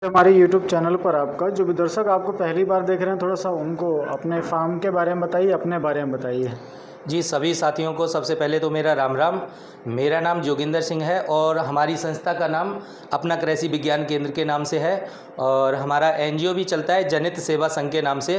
हमारे YouTube channel पर आपका जो भी दर्शक आपको पहली बार देख रहे हैं, थोड़ा सा उनको अपने फार्म के बारे में बताइए, अपने बारे में बताइए। जी, सभी साथियों को सबसे पहले तो मेरा राम राम। मेरा नाम जोगिंदर सिंह है और हमारी संस्था का नाम अपना कृषि विज्ञान केंद्र के नाम से है और हमारा एनजीओ भी चलता है जनित सेवा संघ के नाम से।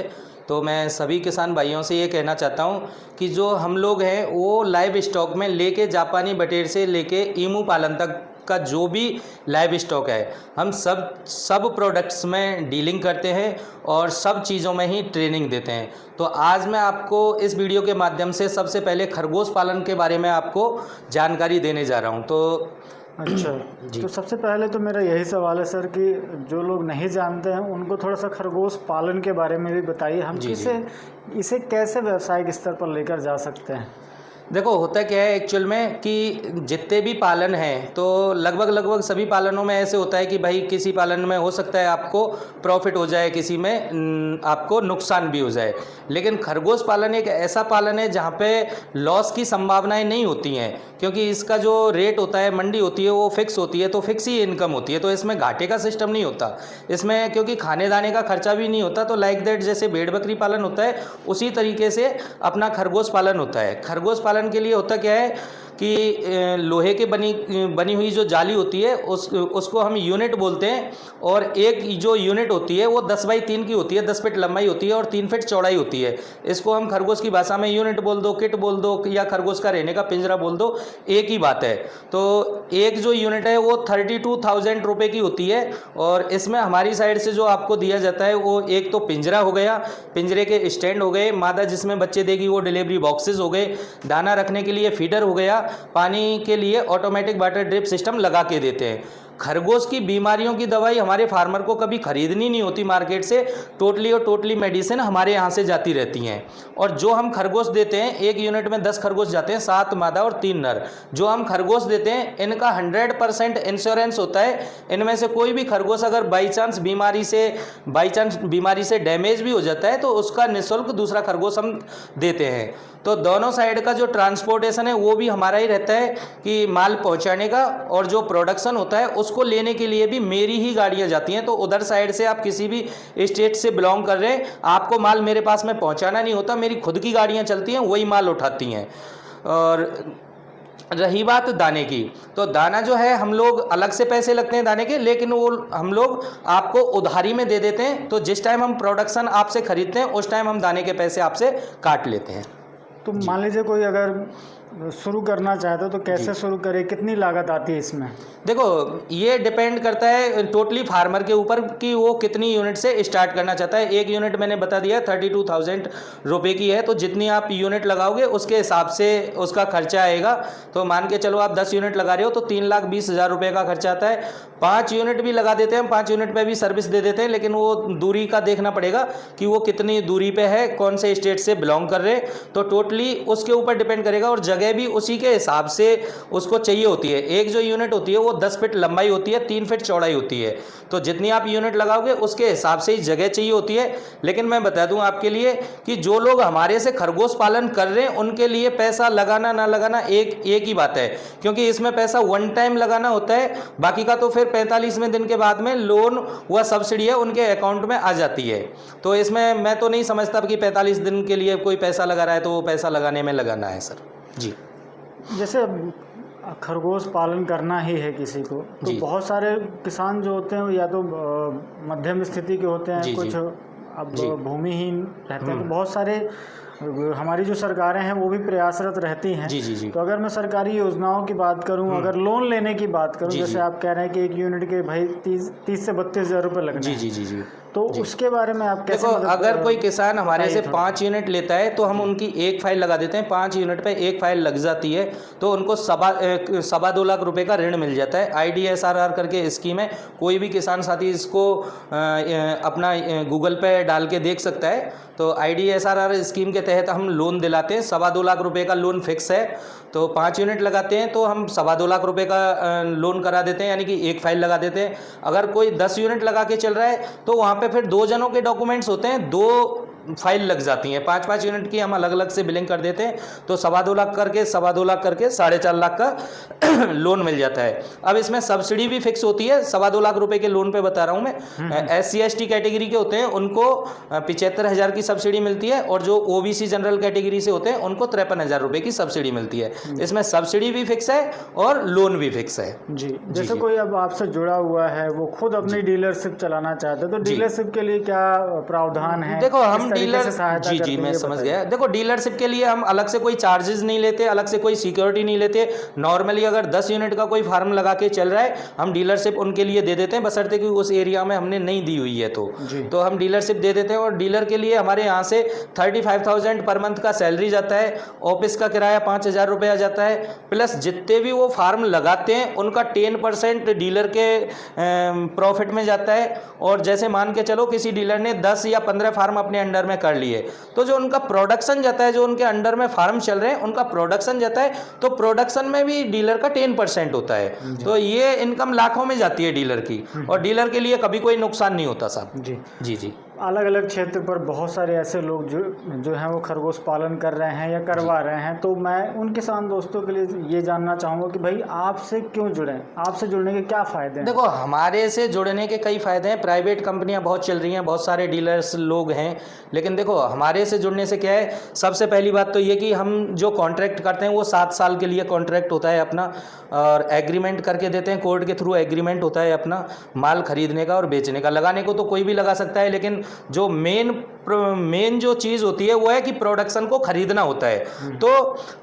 तो मैं सभी किसान भाइयों से ये कहना चाहता हूँ कि जो हम लोग हैं वो लाइव स्टॉक में लेके जापानी बटेर से लेके ईमू पालन तक का जो भी लाइव स्टॉक है, हम सब प्रोडक्ट्स में डीलिंग करते हैं और सब चीज़ों में ही ट्रेनिंग देते हैं। तो आज मैं आपको इस वीडियो के माध्यम से सबसे पहले खरगोश पालन के बारे में आपको जानकारी देने जा रहा हूं। तो अच्छा जी तो सबसे पहले तो मेरा यही सवाल है सर कि जो लोग नहीं जानते हैं उनको थोड़ा सा खरगोश पालन के बारे में भी बताइए। हम जी जी इसे कैसे व्यावसायिक स्तर पर लेकर जा सकते हैं। देखो, होता क्या है एक्चुअल में कि जितने भी पालन हैं तो लगभग सभी पालनों में ऐसे होता है कि भाई किसी पालन में हो सकता है आपको प्रॉफिट हो जाए, किसी में आपको नुकसान भी हो जाए। लेकिन खरगोश पालन एक ऐसा पालन है जहाँ पे लॉस की संभावनाएं नहीं होती हैं, क्योंकि इसका जो रेट होता है, मंडी होती है, वो फिक्स होती है, तो फिक्स ही इनकम होती है। तो इसमें घाटे का सिस्टम नहीं होता इसमें, क्योंकि खाने दाने का खर्चा भी नहीं होता। तो लाइक दैट जैसे भेड़ बकरी पालन होता है उसी तरीके से अपना खरगोश पालन होता है। खरगोश पालन के लिए होता क्या है कि लोहे के बनी हुई जो जाली होती है उसको हम यूनिट बोलते हैं, और एक जो यूनिट होती है वो 10 बाई 3 की होती है, 10 फीट लंबाई होती है और 3 फीट चौड़ाई होती है। इसको हम खरगोश की भाषा में यूनिट बोल दो, किट बोल दो या खरगोश का रहने का पिंजरा बोल दो, एक ही बात है। तो एक जो यूनिट है वो 32,000 रुपये की होती है और इसमें हमारी साइड से जो आपको दिया जाता है वो एक तो पिंजरा हो गया, पिंजरे के स्टैंड हो गए, मादा जिसमें बच्चे देगी वो डिलीवरी बॉक्सेस हो गए, दाना रखने के लिए फीडर हो गया, पानी के लिए ऑटोमेटिक वाटर ड्रिप सिस्टम लगा के देते हैं। खरगोश की बीमारियों की दवाई हमारे फार्मर को कभी खरीदनी नहीं होती मार्केट से, टोटली मेडिसिन हमारे यहाँ से जाती रहती हैं। और जो हम खरगोश देते हैं, एक यूनिट में 10 खरगोश जाते हैं, 7 मादा और 3 नर। जो हम खरगोश देते हैं इनका 100% इंश्योरेंस होता है। इनमें से कोई भी खरगोश अगर बाई चांस बीमारी से डैमेज भी हो जाता है तो उसका निःशुल्क दूसरा खरगोश हम देते हैं। तो दोनों साइड का जो ट्रांसपोर्टेशन है वो भी हमारा ही रहता है कि माल पहुंचाने का, और जो प्रोडक्शन होता है उसको लेने के लिए भी मेरी ही गाड़ियां जाती हैं। तो उधर साइड से आप किसी भी स्टेट से बिलोंग कर रहे हैं, आपको माल मेरे पास में पहुंचाना नहीं होता, मेरी खुद की गाड़ियां चलती हैं, वही माल उठाती हैं। और रही बात दाने की, तो दाना जो है हम लोग अलग से पैसे लगते हैं दाने के, लेकिन वो हम लोग आपको उधारी में दे देते हैं। तो जिस टाइम हम प्रोडक्शन आपसे खरीदते हैं उस टाइम हम दाने के पैसे आपसे काट लेते हैं। तो मान लीजिए कोई अगर शुरू करना चाहता है तो कैसे शुरू करे, कितनी लागत आती है इसमें। देखो, ये डिपेंड करता है टोटली फार्मर के ऊपर कि वो कितनी यूनिट से स्टार्ट करना चाहता है। एक यूनिट मैंने बता दिया 32,000 रुपये की है, तो जितनी आप यूनिट लगाओगे उसके हिसाब से उसका खर्चा आएगा। तो मान के चलो आप 10 यूनिट लगा रहे हो तो 3,20,000 रुपये का खर्चा आता है। 5 यूनिट भी लगा देते हैं हम, 5 यूनिट पे भी सर्विस दे देते हैं, लेकिन वो दूरी का देखना पड़ेगा कि वो कितनी दूरी पे है, कौन से स्टेट से बिलोंग कर रहे हैं। तो टोटली उसके ऊपर डिपेंड करेगा, और जगह भी उसी के हिसाब से उसको चाहिए होती है। एक जो यूनिट होती है वो 10 फीट लंबाई होती है, 3 फीट चौड़ाई होती है। तो जितनी आप यूनिट लगाओगे उसके हिसाब से ही जगह चाहिए होती है। लेकिन मैं बता दूं आपके लिए कि जो लोग हमारे से खरगोश पालन कर रहे हैं उनके लिए पैसा लगाना ना लगाना एक ही बात है, क्योंकि इसमें पैसा वन टाइम लगाना होता है, बाकी का तो फिर 45वें दिन के बाद में लोन व सब्सिडी है उनके अकाउंट में आ जाती है। तो इसमें मैं तो नहीं समझता कि 45 दिन के लिए कोई पैसा लगा रहा है तो वो पैसा लगाने में लगाना है सर। जी, जैसे खरगोश पालन करना ही है किसी को, तो बहुत सारे किसान जो होते हैं या तो मध्यम स्थिति के होते हैं, कुछ अब भूमिहीन रहते हैं, तो बहुत सारे हमारी जो सरकारें हैं वो भी प्रयासरत रहती हैं। तो अगर मैं सरकारी योजनाओं की बात करूं, अगर लोन लेने की बात करूं, जैसे आप कह रहे हैं कि एक यूनिट के भाई 30 से 32,000 रुपये लगने हैं, तो उसके बारे में आप कैसे देखो, अगर कोई किसान हमारे से 5 यूनिट लेता है तो हम उनकी एक फाइल लगा देते हैं, 5 यूनिट पे एक फाइल लग जाती है, तो उनको 2.25 लाख रुपए का ऋण मिल जाता है। IDSRR करके स्कीम है, कोई भी किसान साथी इसको अपना गूगल पे डाल के देख सकता है। तो IDSRR स्कीम के तहत हम लोन दिलाते हैं, 2.25 लाख रुपए का लोन फिक्स है। तो 5 यूनिट लगाते हैं तो हम 2.25 लाख रुपए का लोन करा देते हैं, यानी कि एक फाइल लगा देते हैं। अगर कोई 10 यूनिट लगा के चल रहा है तो वहाँ पे फिर 2 जनों के डॉक्यूमेंट्स होते हैं, 2 फाइल लग जाती हैं, 5-5 यूनिट की हम अलग अलग से बिलिंग कर देते हैं, तो 2.25 लाख करके 2.25 लाख करके 4.5 लाख का लोन मिल जाता है। अब इसमें सब्सिडी भी फिक्स होती है, 2.25 लाख रुपए के लोन पे बता रहा हूँ मैं। SC/ST कैटेगरी के होते हैं उनको 75,000 की सब्सिडी मिलती है, और जो OBC जनरल कैटेगरी से होते हैं उनको 53,000 रुपए की सब्सिडी मिलती है। इसमें सब्सिडी भी फिक्स है और लोन भी फिक्स है जी। जैसे कोई अब आपसे जुड़ा हुआ है, वो खुद अपनी डीलरशिप चलाना चाहते हैं, तो डीलरशिप के लिए क्या प्रावधान है? देखो हम डीलर जी मैं समझ गया। देखो डीलरशिप के लिए हम अलग से कोई चार्जेस नहीं लेते, अलग से कोई सिक्योरिटी नहीं लेते। नॉर्मली अगर 10 यूनिट का कोई फार्म लगा के चल रहा है, हम डीलरशिप उनके लिए दे देते हैं, बशर्ते कि उस एरिया में हमने नहीं दी हुई है तो हम डीलरशिप दे देते हैं। और डीलर के लिए हमारे यहाँ से 35,000 पर मंथ का सैलरी जाता है, ऑफिस का किराया 5,000 रुपया जाता है, प्लस जितने भी वो फार्म लगाते हैं उनका 10% डीलर के प्रॉफिट में जाता है। और जैसे मान के चलो किसी डीलर ने 10 या 15 फार्म अपने अंडर में कर लिए, तो जो उनका प्रोडक्शन जाता है, जो उनके अंडर में फार्म चल रहे हैं उनका प्रोडक्शन जाता है, तो प्रोडक्शन में भी डीलर का 10% होता है। तो ये इनकम लाखों में जाती है डीलर की, और डीलर के लिए कभी कोई नुकसान नहीं होता साहब। जी जी जी। अलग अलग क्षेत्र पर बहुत सारे ऐसे लोग जो हैं वो खरगोश पालन कर रहे हैं या करवा रहे हैं, तो मैं उन किसान दोस्तों के लिए ये जानना चाहूँगा कि भाई आपसे क्यों जुड़ें, आपसे जुड़ने के क्या फ़ायदे हैं? देखो हमारे से जुड़ने के कई फ़ायदे हैं। प्राइवेट कंपनियां बहुत चल रही हैं, बहुत सारे डीलर्स लोग हैं, लेकिन देखो हमारे से जुड़ने से क्या है, सबसे पहली बात तो ये कि हम जो कॉन्ट्रैक्ट करते हैं वो 7 साल के लिए कॉन्ट्रैक्ट होता है अपना, और एग्रीमेंट करके देते हैं, कोर्ट के थ्रू एग्रीमेंट होता है अपना माल खरीदने का और बेचने का। लगाने को तो कोई भी लगा सकता है, लेकिन जो मेन जो चीज़ होती है वो है कि प्रोडक्शन को खरीदना होता है। तो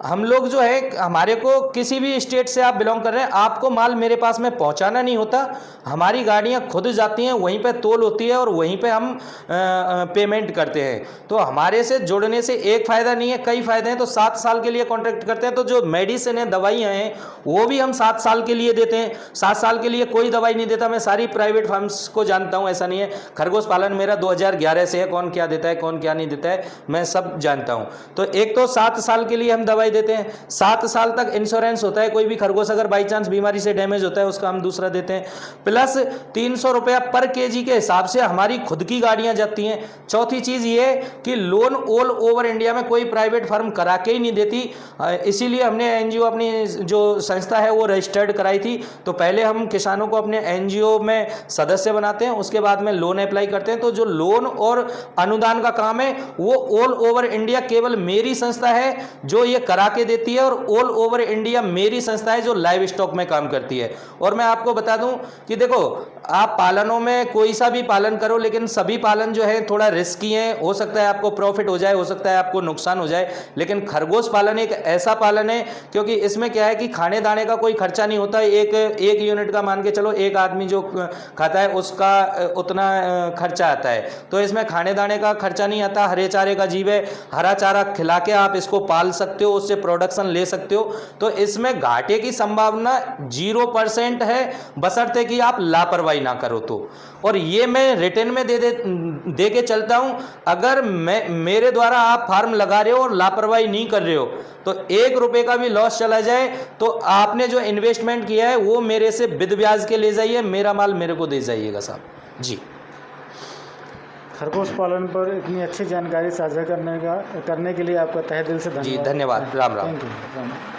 हम लोग जो है, हमारे को किसी भी स्टेट से आप बिलोंग कर रहे हैं, आपको माल मेरे पास में पहुंचाना नहीं होता, हमारी गाड़ियां खुद जाती हैं, वहीं पे तोल होती है और वहीं पे हम पेमेंट करते हैं। तो हमारे से जुड़ने से एक फ़ायदा नहीं है, कई फ़ायदे हैं। तो 7 साल के लिए कॉन्ट्रैक्ट करते हैं, तो जो मेडिसिन है, दवाइयाँ हैं, वो भी हम 7 साल के लिए देते हैं। 7 साल के लिए कोई दवाई नहीं देता। मैं सारी प्राइवेट फार्म्स को जानता हूँ, ऐसा नहीं है। खरगोश पालन मेरा 2011 से है, कौन क्या देता है कौन क्या नहीं देता है मैं सब जानता हूँ। तो एक तो 7 साल के लिए हम दवाई देते हैं, 7 साल तक इंश्योरेंस होता है, कोई भी खरगोश अगर बाई चांस बीमारी से डैमेज होता है उसका हम दूसरा देते हैं, प्लस 300 रुपया पर केजी के हिसाब से हमारी खुद की गाड़ियां जाती हैं। चौथी चीज़ ये कि लोन ऑल ओवर इंडिया में कोई प्राइवेट फर्म करा के ही नहीं देती, इसीलिए हमने NGO अपनी जो संस्था है वो रजिस्टर्ड कराई थी। तो पहले हम किसानों को अपने NGO में सदस्य बनाते हैं, उसके बाद में लोन अप्लाई करते हैं। तो जो लोन और अनुदान का काम है वो ऑल ओवर इंडिया केवल मेरी संस्था है जो ये करा के देती है, और ऑल ओवर इंडिया मेरी संस्था है जो लाइव स्टॉक में काम करती है। और मैं आपको बता दूं कि देखो आप पालनों में कोई सा भी पालन करो, लेकिन सभी पालन जो है थोड़ा रिस्की है, हो सकता है आपको प्रॉफिट हो जाए, हो सकता है आपको नुकसान हो जाए, लेकिन खरगोश पालन एक ऐसा पालन है क्योंकि इसमें क्या है कि खाने दाने का कोई खर्चा नहीं होता। एक यूनिट का मान के चलो, एक आदमी जो खाता है उसका उतना खर्चा आता है, तो इसमें खाने दाने का खर्चा नहीं आता। हरे चारे का जीव है, हरा चारा खिला के आप इसको पाल सकते हो, उससे प्रोडक्शन ले सकते हो। तो इसमें घाटे की संभावना 0% है, बशर्ते कि आप लापरवाही ना करो तो। और ये मैं रिटर्न में दे के चलता हूं, अगर मेरे द्वारा आप फार्म लगा रहे हो और लापरवाही नहीं कर रहे हो, तो 1 रुपए का भी लॉस चला जाए तो आपने जो इन्वेस्टमेंट किया है वो मेरे से बिद ब्याज के ले जाइए, मेरा माल मेरे को दे जाइएगा साहब जी। खरगोश पालन पर इतनी अच्छी जानकारी साझा करने के लिए आपका तहे दिल से धन्यवाद। जी धन्यवाद। राम राम। Thank you.